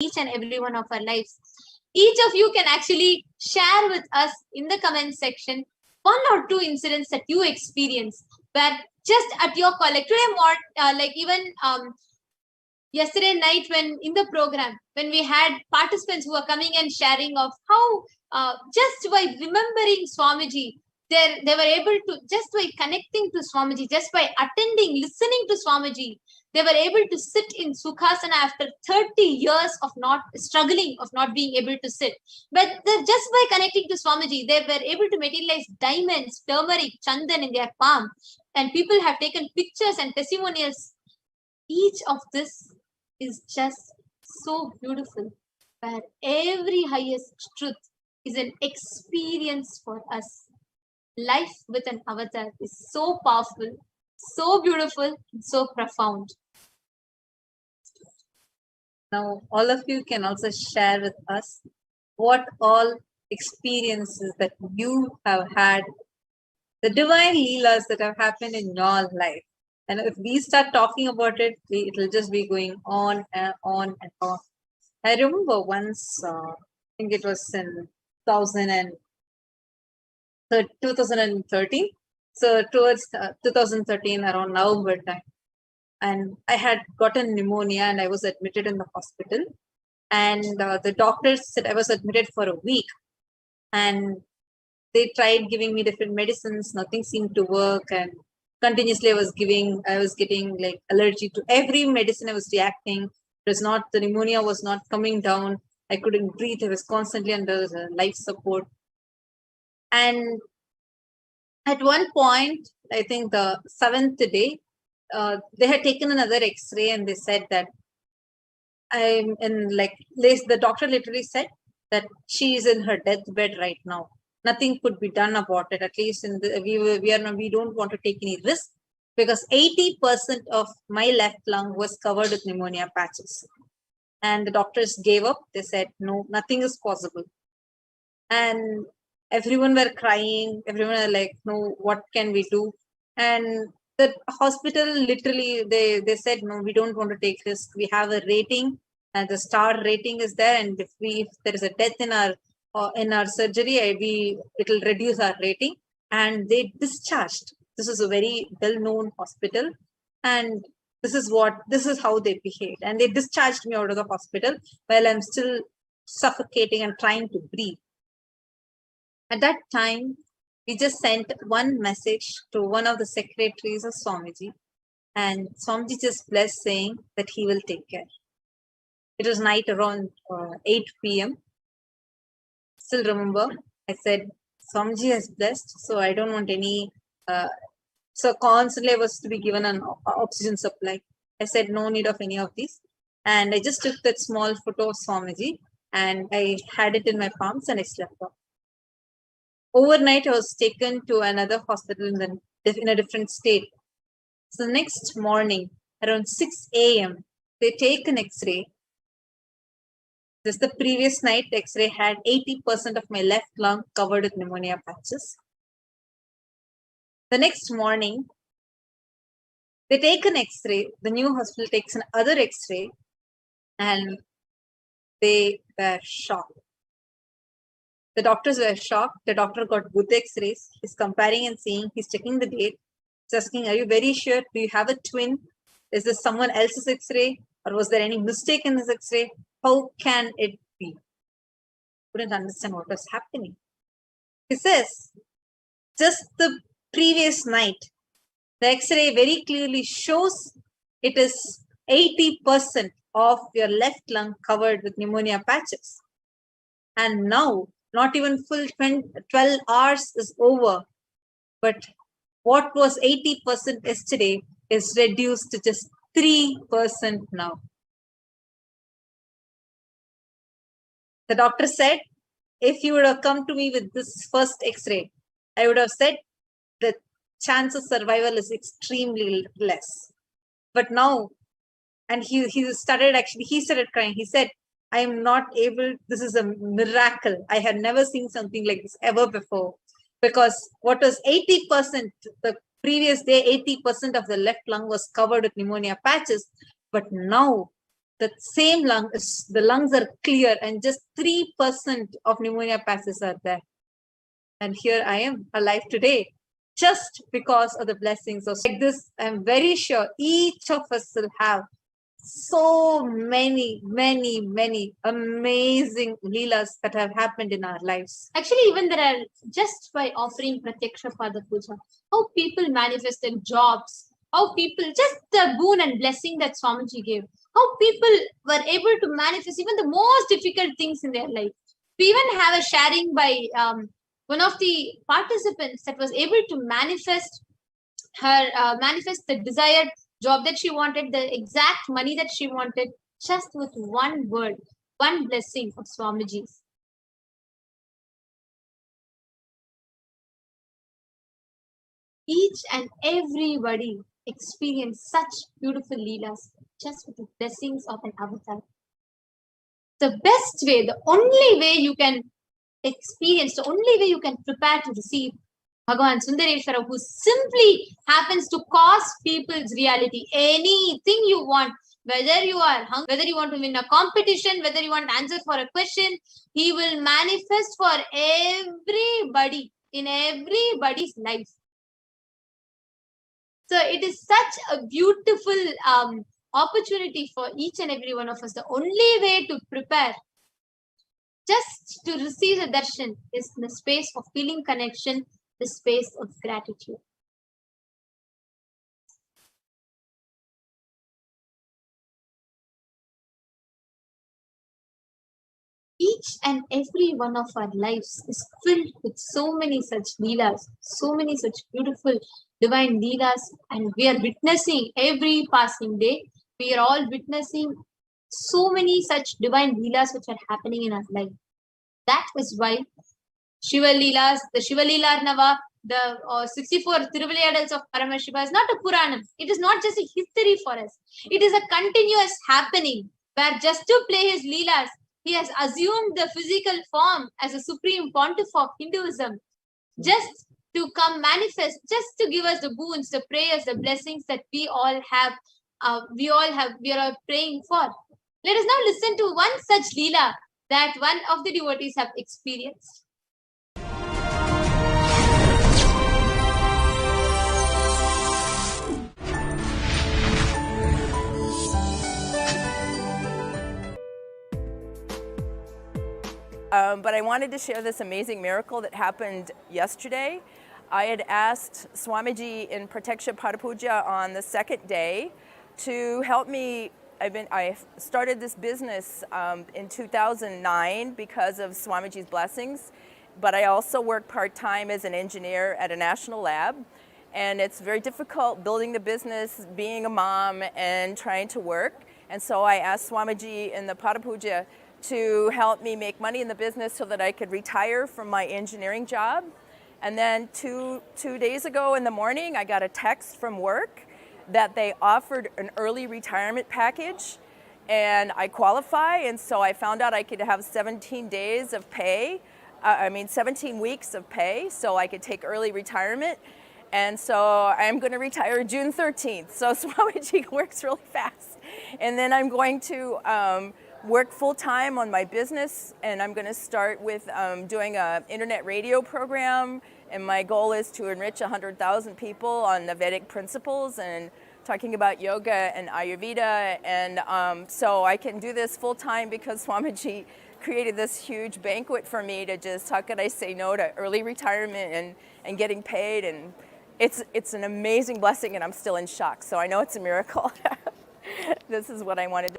each and every one of our lives. Each of you can actually share with us in the comment section 1 or 2 incidents that you experience where just at your call, like today morning, like even yesterday night when in the program, when we had participants who were coming and sharing of how just by remembering Swamiji, they were able to, just by connecting to Swamiji, just by attending, listening to Swamiji, they were able to sit in Sukhasana after 30 years of not struggling, of not being able to sit. But just by connecting to Swamiji, they were able to materialize diamonds, turmeric, chandan in their palm. And people have taken pictures and testimonials. Each of this is just so beautiful, where every highest truth is an experience for us. Life with an avatar is so powerful, so beautiful, so profound. Now, all of you can also share with us what all experiences that you have had, the divine leelas that have happened in your life. And if we start talking about it, it will just be going on and on and on. I remember once, I think it was in 2013. So towards 2013, around November time. And I had gotten pneumonia and I was admitted in the hospital. And the doctors said I was admitted for a week. And they tried giving me different medicines. Nothing seemed to work. And continuously I was getting like allergy to every medicine. I was reacting. It was not, the pneumonia was not coming down. I couldn't breathe. I was constantly under life support. And at one point, I think the 7th day, they had taken another X-ray and they said that I'm in, like, the doctor literally said that she is in her deathbed right now. Nothing could be done about it. At least we don't want to take any risk, because 80% of my left lung was covered with pneumonia patches. And the doctors gave up. They said, no, nothing is possible. And everyone were crying. Everyone were like, no, what can we do? And the hospital literally, they said, no, we don't want to take risk. We have a rating and the star rating is there. And if there is a death in our surgery, it will reduce our rating. And they discharged. This is a very well-known hospital. And this is how they behaved. And they discharged me out of the hospital while I'm still suffocating and trying to breathe. At that time, we just sent one message to one of the secretaries of Swamiji, and Swamiji just blessed, saying that he will take care. It was night around 8 p.m. Still remember, I said, Swamiji has blessed, so I don't want any. So constantly I was to be given an oxygen supply. I said, no need of any of these. And I just took that small photo of Swamiji and I had it in my palms and I slept off. Overnight, I was taken to another hospital in a different state. So the next morning, around 6 a.m., they take an X-ray. Just the previous night, the X-ray had 80% of my left lung covered with pneumonia patches. The next morning, they take an X-ray. The new hospital takes another X-ray, and they were shocked. The doctors were shocked. The doctor got both X-rays. He's comparing and seeing. He's checking the date. He's asking, are you very sure? Do you have a twin? Is this someone else's X-ray? Or was there any mistake in this X-ray? How can it be? Couldn't understand what was happening. He says, just the previous night, the X-ray very clearly shows it is 80% of your left lung covered with pneumonia patches. And now, not even full 12 hours is over, but what was 80% yesterday is reduced to just 3% now. The doctor said, if you would have come to me with this first X-ray, I would have said the chance of survival is extremely less. But now, and he started crying. He said, I am not able, this is a miracle. I had never seen something like this ever before. Because what was 80%, the previous day, 80% of the left lung was covered with pneumonia patches. But now the same lung, the lungs are clear and just 3% of pneumonia passes are there. And here I am alive today, just because of the blessings of like this. I'm very sure each of us will have so many amazing leelas that have happened in our lives. Actually, even there are, just by offering Pratyaksha Pada Puja, how people manifest their jobs, how people, just the boon and blessing that Swamiji gave, how people were able to manifest even the most difficult things in their life. We even have a sharing by one of the participants that was able to manifest manifest the desired job that she wanted, the exact money that she wanted, just with one word, one blessing of Swamiji's. Each and everybody experienced such beautiful leelas just with the blessings of an avatar. The best way, the only way you can experience, the only way you can prepare to receive Bhagavan Sundareshwara, who simply happens to cause people's reality. Anything you want, whether you are hungry, whether you want to win a competition, whether you want to answer for a question, he will manifest for everybody in everybody's life. So it is such a beautiful opportunity for each and every one of us. The only way to prepare just to receive the darshan is the space of feeling connection, the space of gratitude. Each and every one of our lives is filled with so many such leelas, so many such beautiful divine leelas, and we are witnessing every passing day. We are all witnessing so many such divine leelas which are happening in our life. That is why Shiva Leelas, the Shiva Leela Arnava, the 64 Tiruvilayadals of Paramashiva is not a Puranam. It is not just a history for us. It is a continuous happening where just to play his Leelas, he has assumed the physical form as a supreme pontiff of Hinduism, just to come manifest, just to give us the boons, the prayers, the blessings that we all have, we are praying for. Let us now listen to one such Leela that one of the devotees have experienced. But I wanted to share this amazing miracle that happened yesterday. I had asked Swamiji in Pratyaksha Pada Puja on the second day to help me. I started this business in 2009 because of Swamiji's blessings, but I also work part-time as an engineer at a national lab. And it's very difficult building the business, being a mom, and trying to work. And so I asked Swamiji in the Pada Puja to help me make money in the business so that I could retire from my engineering job. And then two days ago in the morning, I got a text from work that they offered an early retirement package, and I qualify, and so I found out I could have 17 days of pay, 17 weeks of pay, so I could take early retirement. And so I'm going to retire June 13th. So Swamiji works really fast. And then I'm going to work full-time on my business, and I'm going to start with doing an internet radio program, and my goal is to enrich 100,000 people on the Vedic principles and talking about yoga and Ayurveda. And so I can do this full-time because Swamiji created this huge banquet for me to just, how could I say no to early retirement and getting paid, and it's an amazing blessing, and I'm still in shock, so I know it's a miracle. This is what I wanted to.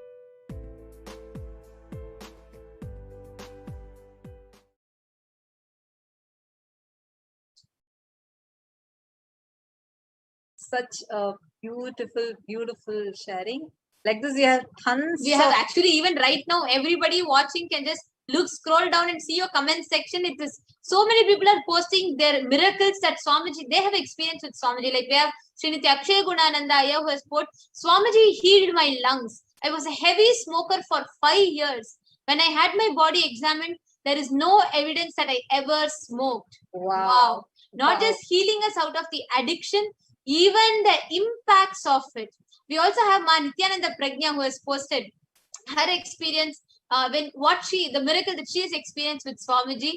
Such a beautiful sharing. Like this, we have tons. We have actually, even right now, everybody watching can just scroll down and see your comment section. It is so many people are posting their miracles that Swamiji, they have experienced with Swamiji. Like we have Sriniti Akshay Gunananda Aya, who has put, Swamiji healed my lungs. I was a heavy smoker for 5 years. When I had my body examined, there is no evidence that I ever smoked. Wow. Not just healing us out of the addiction, even the impacts of it. We also have Ma Nithyananda Prajna, who has posted, her experience, the miracle that she has experienced with Swamiji.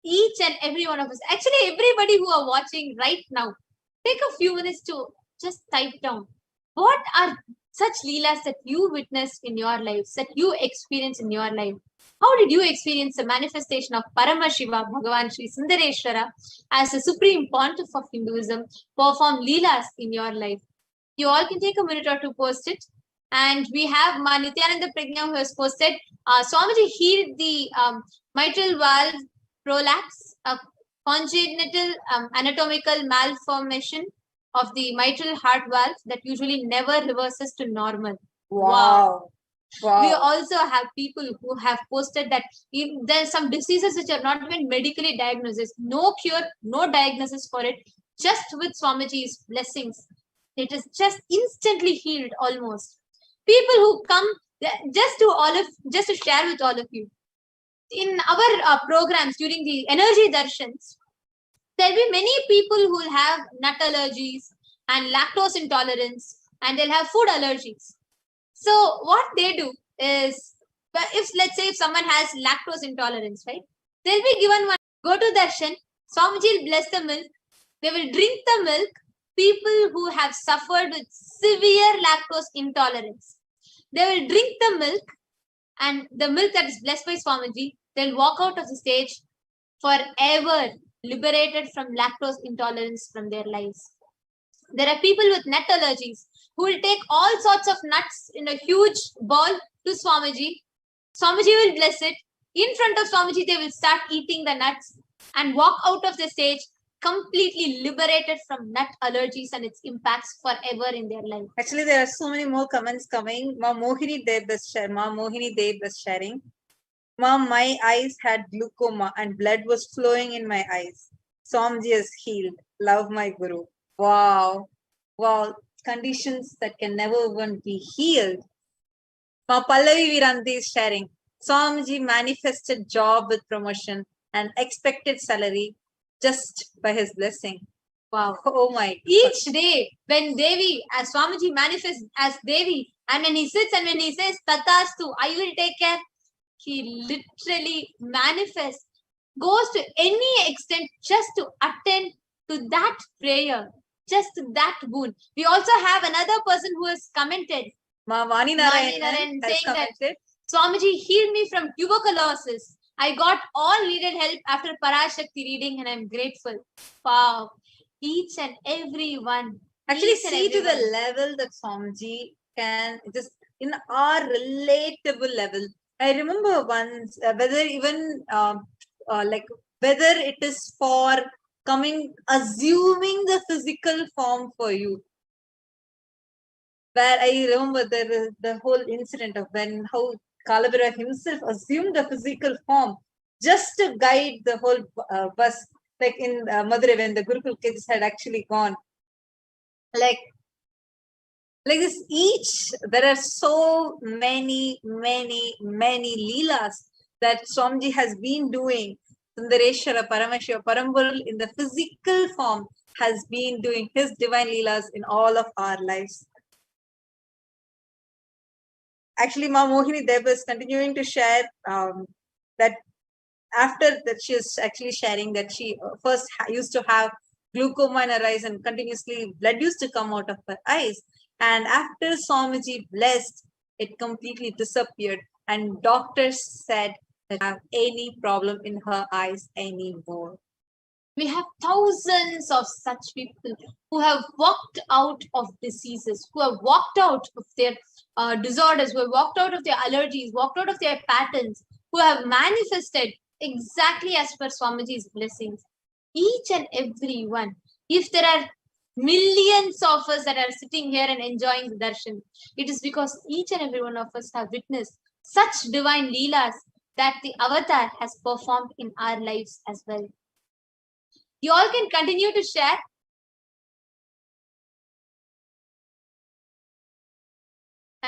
Each and every one of us, actually everybody who are watching right now, take a few minutes to just type down what are such leelas that you witnessed in your lives, that you experienced in your life. How did you experience the manifestation of Paramashiva, Bhagavan Sri Sundareshwara, as the supreme pontiff of Hinduism, perform leelas in your life? You all can take a minute or two, post it. And we have Nithyananda Prajna who has posted, Swamiji healed the mitral valve prolapse, a congenital anatomical malformation of the mitral heart valve that usually never reverses to normal. Wow. We also have people who have posted that there are some diseases which are not even medically diagnosed. No cure, no diagnosis for it. Just with Swamiji's blessings, it is just instantly healed almost. People who come just to share with all of you. In our programs during the energy darshans, there'll be many people who will have nut allergies and lactose intolerance, and they'll have food allergies. So what they do is, let's say if someone has lactose intolerance, right? They'll be given one, go to darshan, Swamiji will bless the milk, they will drink the milk. People who have suffered with severe lactose intolerance, they will drink the milk, and the milk that is blessed by Swamiji, they'll walk out of the stage forever liberated from lactose intolerance from their lives. There are people with nut allergies who will take all sorts of nuts in a huge ball to Swamiji. Swamiji will bless it. In front of Swamiji, they will start eating the nuts and walk out of the stage completely liberated from nut allergies and its impacts forever in their life. Actually, there are so many more comments coming. Ma Mohini Dev was sharing. Mom, my eyes had glaucoma and blood was flowing in my eyes. Swamiji is healed. Love my Guru. Wow. Wow. Conditions that can never even be healed. Ma Pallavi Viranti is sharing. Swamiji manifested job with promotion and expected salary just by his blessing. Wow. Oh my. Each day when Devi, as Swamiji manifests as Devi, and when he sits and when he says, Tatastu, I will take care, he literally manifests, goes to any extent just to attend to that prayer, just that boon. We also have another person who has commented, Ma Vani Narayan has saying commented that Swamiji healed me from tuberculosis. I got all needed help after Parashakti reading and I'm grateful. Wow. Each and every one. Actually, see to the level that Swamiji can just in our relatable level. I remember once, whether even like whether it is for assuming the physical form for you. Where I remember there is the whole incident of how Kalabhira himself assumed the physical form just to guide the whole bus, like in Madurai when the Gurukul kids had actually gone. Like this there are so many leelas that Swamiji has been doing. Sundareshwara, Paramashiva, Parambol in the physical form has been doing his divine leelas in all of our lives. Actually, Ma Mohini Dev is continuing to share that after that she is actually sharing that she first used to have glaucoma in her eyes and continuously blood used to come out of her eyes. And after Swamiji blessed, it completely disappeared. And doctors said that have any problem in her eyes anymore. We have thousands of such people who have walked out of diseases, who have walked out of their disorders, who have walked out of their allergies, walked out of their patterns, who have manifested exactly as per Swamiji's blessings. Each and every one. If there are millions of us that are sitting here and enjoying the darshan, it is because each and every one of us have witnessed such divine leelas that the avatar has performed in our lives as well. You all can continue to share.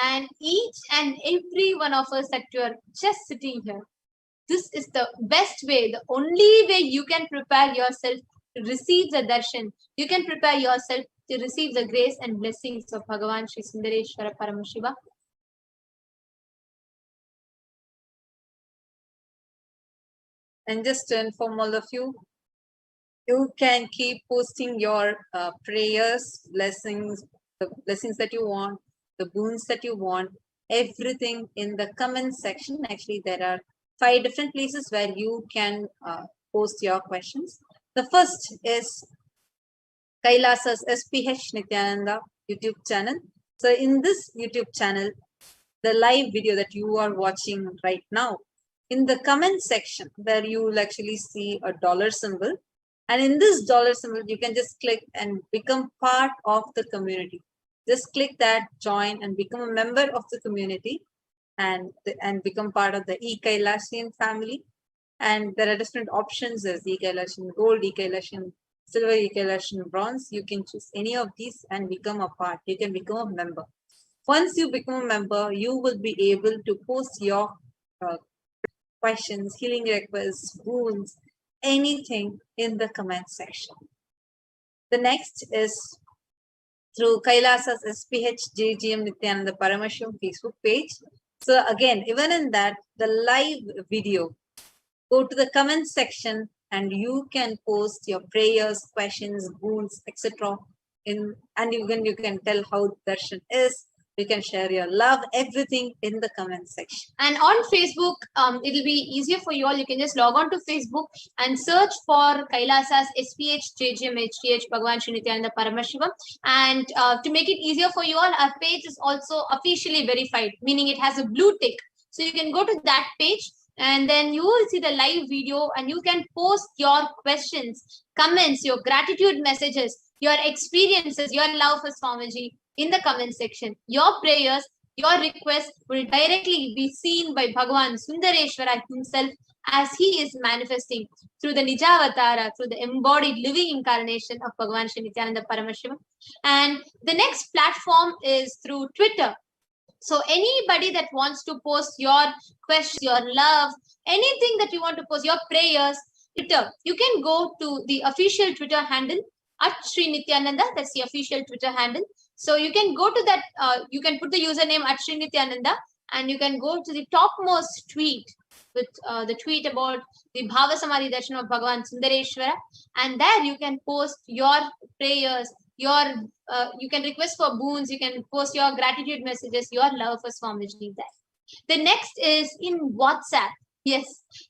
And each and every one of us that you are just sitting here, this is the best way, the only way you can prepare yourself to receive the darshan. You can prepare yourself to receive the grace and blessings of Bhagavan Sri Sundareshwara Paramashiva. And just to inform all of you, you can keep posting your prayers, blessings, the blessings that you want, the boons that you want, everything in the comment section. Actually, there are 5 different places where you can post your questions. The first is Kailasa's HDH Nithyananda YouTube channel. So in this YouTube channel, the live video that you are watching right now, in the comment section, where you will actually see a dollar symbol. And in this dollar symbol, you can just click and become part of the community. Just click that, join, and become a member of the community and become part of the E-Kailasian family. And there are different options. There's E-Kailasian Gold, E-Kailasian Silver, E-Kailasian Bronze. You can choose any of these and become a part. You can become a member. Once you become a member, you will be able to post your questions, healing requests, wounds, anything in the comment section. The next is through Kailasa's HDH Nithyananda Paramashivam Facebook page. So again, even in that, the live video, go to the comment section and you can post your prayers, questions, wounds, etc. And you can tell how darshan is. You can share your love, everything in the comment section. And on Facebook, it'll be easier for you all. You can just log on to Facebook and search for Kailasa's SPH JGM HDH Bhagavan Sri Nithyananda Paramashivam. And to make it easier for you all, our page is also officially verified, meaning it has a blue tick. So you can go to that page and then you will see the live video and you can post your questions, comments, your gratitude messages, your experiences, your love for Swamiji in the comment section. Your prayers, your requests will directly be seen by Bhagavan Sundareshwara himself as he is manifesting through the Nijavatara, through the embodied living incarnation of Bhagavan Sri Nithyananda Paramashivam. And the next platform is through Twitter. So anybody that wants to post your questions, your love, anything that you want to post, your prayers, Twitter, you can go to the official Twitter handle at Sri Nithyananda. That's the official Twitter handle. So you can go to that, you can put the username at Sri Nithyananda and you can go to the topmost tweet with the tweet about the Bhava Samadhi Darshan of Bhagavan Sundareshwara. And there you can post your prayers, your you can request for boons, you can post your gratitude messages, your love for Swamiji there. The next is in WhatsApp. Yes,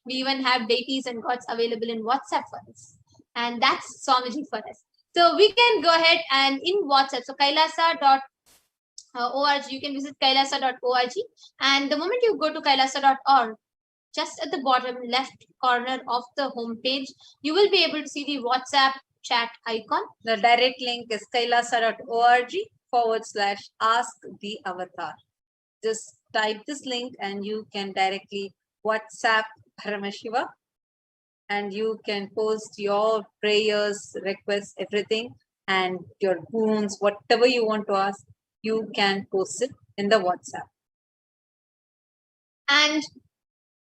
we even have deities and gods available in WhatsApp for us. And that's Swamiji for us. So we can go ahead and in WhatsApp, so kailasa.org, you can visit kailasa.org. And the moment you go to kailasa.org, just at the bottom left corner of the home page, you will be able to see the WhatsApp chat icon. The direct link is kailasa.org/ask the avatar. Just type this link and you can directly WhatsApp Paramashiva and you can post your prayers, requests, everything, and your wounds, whatever you want to ask, you can post it in the WhatsApp. And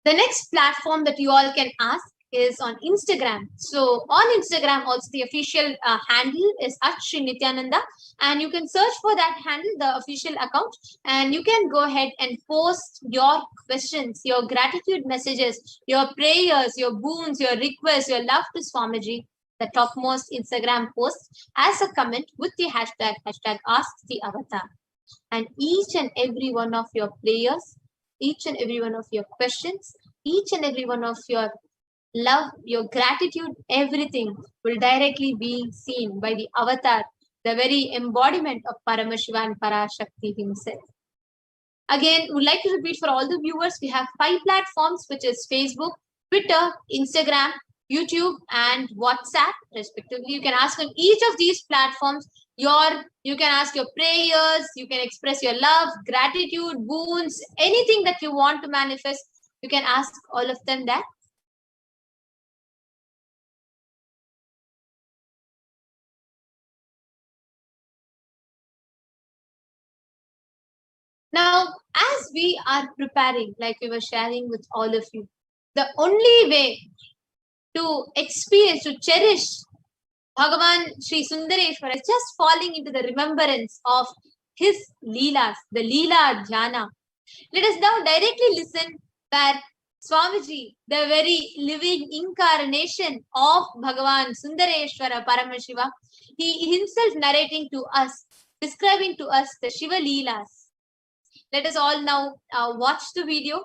the next platform that you all can ask is on Instagram. So on Instagram, also the official handle is at Sri Nithyananda, and you can search for that handle, the official account, and you can go ahead and post your questions, your gratitude messages, your prayers, your boons, your requests, your love to Swamiji, the topmost Instagram post as a comment with the hashtag Ask the Avatar. And each and every one of your prayers, each and every one of your questions, each and every one of your love, your gratitude, everything will directly be seen by the avatar, the very embodiment of Paramashiva and Parashakti himself. Again, would like to repeat for all the viewers, we have 5 platforms, which is Facebook, Twitter, Instagram, YouTube, and WhatsApp, respectively. You can ask on each of these platforms you can ask your prayers, you can express your love, gratitude, boons, anything that you want to manifest, you can ask all of them there. Now, as we are preparing, like we were sharing with all of you, the only way to experience, to cherish Bhagavan Sri Sundareshwara is just falling into the remembrance of his Leelas, the Leela Dhyana. Let us now directly listen where Swamiji, the very living incarnation of Bhagavan Sundareshwara Paramashiva, he himself narrating to us, describing to us the Shiva Leelas. Let us all now watch the video.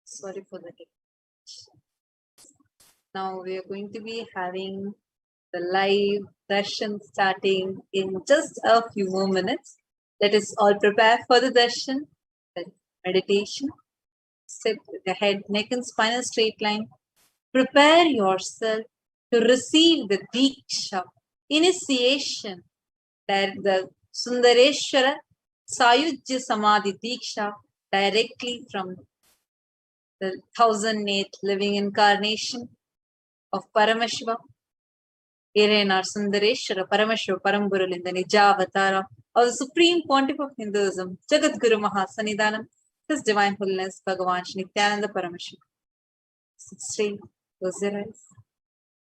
Sorry for the delay. Now we are going to be having the live darshan starting in just a few more minutes. Let us all prepare for the darshan, the meditation. Sit with the head, neck and spinal straight line. Prepare yourself to receive the Deeksha, initiation, that the Sundareshwara Sayujya Samadhi Deeksha directly from the 1008th living incarnation of Paramashiva, Irenar Sundareshwara Paramashiva Paramguru in the Nijavatara of the Supreme Pontiff of Hinduism, Jagat Guru Mahasanidanam, His Divine Holiness Bhagavan Nithyananda Paramashivam. Sit straight, close your eyes.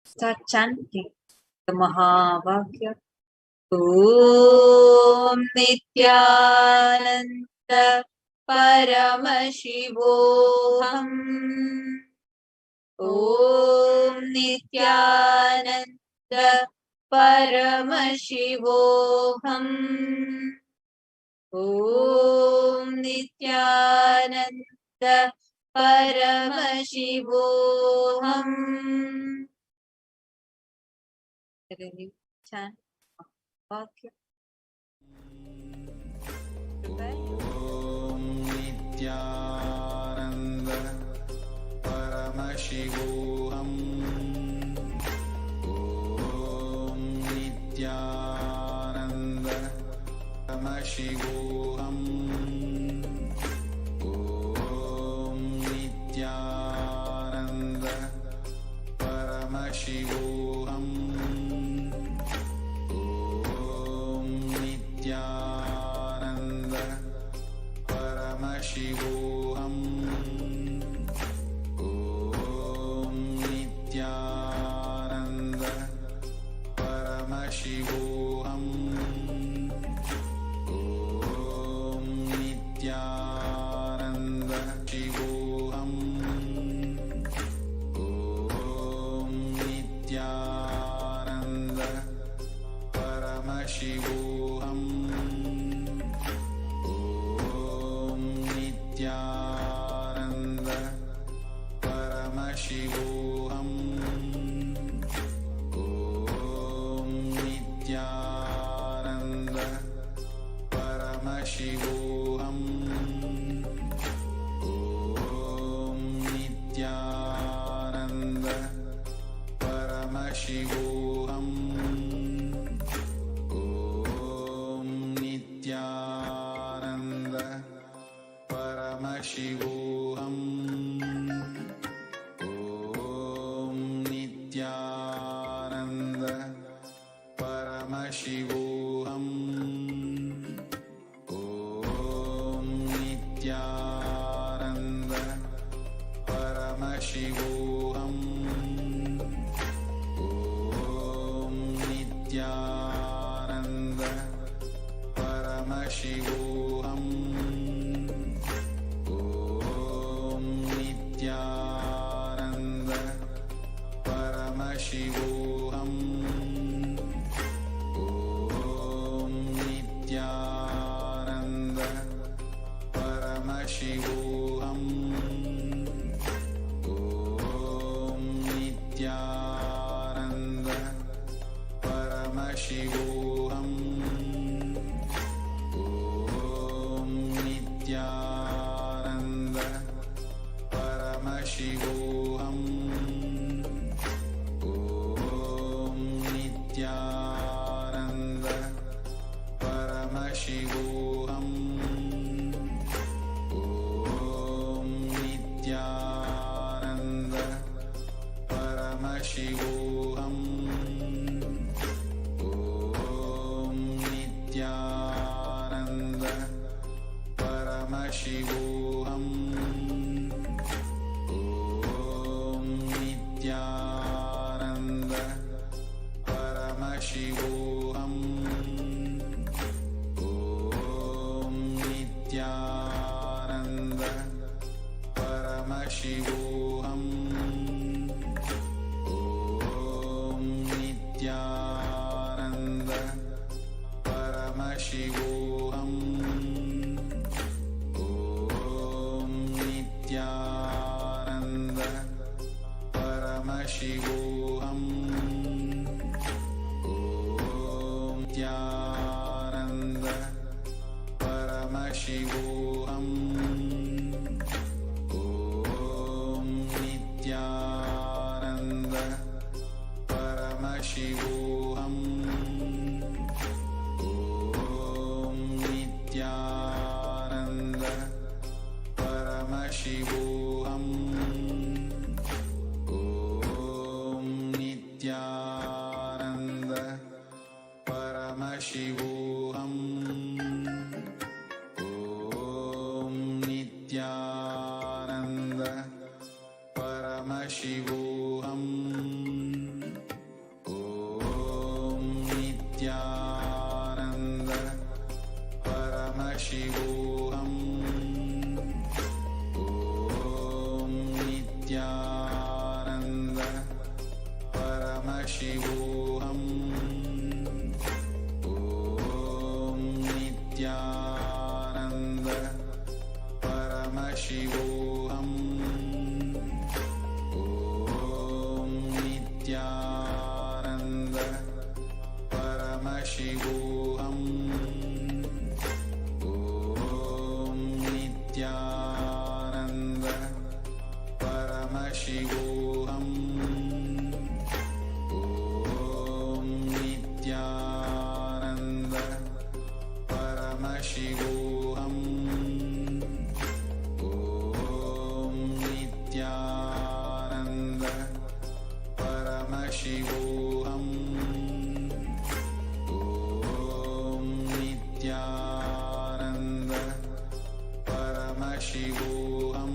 Start chanting the Mahavakya. Om Nithyananda Paramashivoham. Om Nithyananda Paramashivoham. Om Nithyananda Paramashivoham. Ready? Chant. Vakya. Om Nithyananda Paramashivoham. Om Nithyananda Paramashivoham. Om Nithyananda Paramashivoham. Nithyananda Paramashivoham. Om Nithyananda Paramashivoham. Om Nithyananda Shivoham. Om Nithyananda Paramashivoham. Om Nithyananda Paramashivoham. Om Nithyananda Paramashivoham. Om Nithyananda Paramashivoham. Om Nithyananda Paramashivoham. Om Nithyananda Paramashivoham. Om Nithyananda Paramashivoham. Om Nithyananda Paramashivoham. Om Nithyananda Paramashivoham. Paramashivoham. Om Nithyananda Paramashivoham. Om Nithyananda Paramashivoham. Om Nithyananda Paramashivoham. Om Nithyananda Paramashivoham. Om Nithyananda Paramashivoham. Om Nithyananda Paramashivoham. Om Nithyananda Paramashivoham. Om Nithyananda Paramashivoham. Om Nithyananda Paramashivoham. Om Nithyananda Paramashivoham. Om Nithyananda Paramashivoham. Om Nithyananda Paramashivoham. Om Nithyananda Paramashivoham. Om Nithyananda Paramashivoham. Om Nithyananda Paramashivoham. Om Nithyananda Paramashivoham. Om Nithyananda Paramashivoham.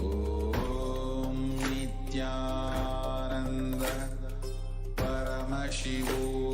Om Nithyananda Paramashivoham.